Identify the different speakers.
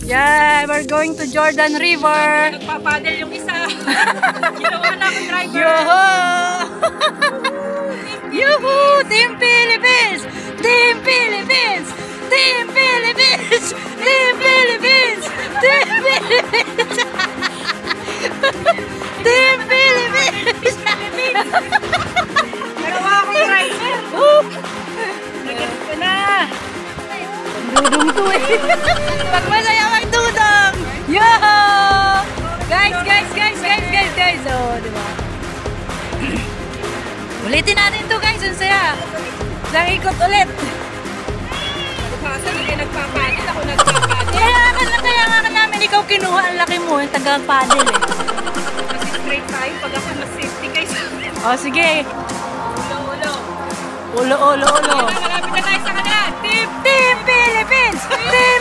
Speaker 1: Yeah, we're going to Jordan River.
Speaker 2: Nagpapadel yung isa. Ginawa na akong driver.
Speaker 1: Yoho! Yoo-hoo! Team Philippines! Team Philippines! Team Philippines! Team Philippines! Team Philippines! Team Philippines!
Speaker 2: Nagawa akong driver. Nagets ko na.
Speaker 1: Dudong to eh. Pag masaya magdudong! Yoho! Guys! Oh, diba? Ulitin natin to guys, ang saya. Isang ikot ulit.
Speaker 2: Basta hindi nagpapadel, ako nagpapadel.
Speaker 1: Kaya nga namin ikaw kinuha, ang laki mo, yung taga-paddle eh.
Speaker 2: Kasi straight tayo pag ako mas safety guys.
Speaker 1: O sige.
Speaker 2: Ulo.
Speaker 1: Ulo.
Speaker 2: Malapit na tayo sa kanila. Team
Speaker 1: Philippines! Team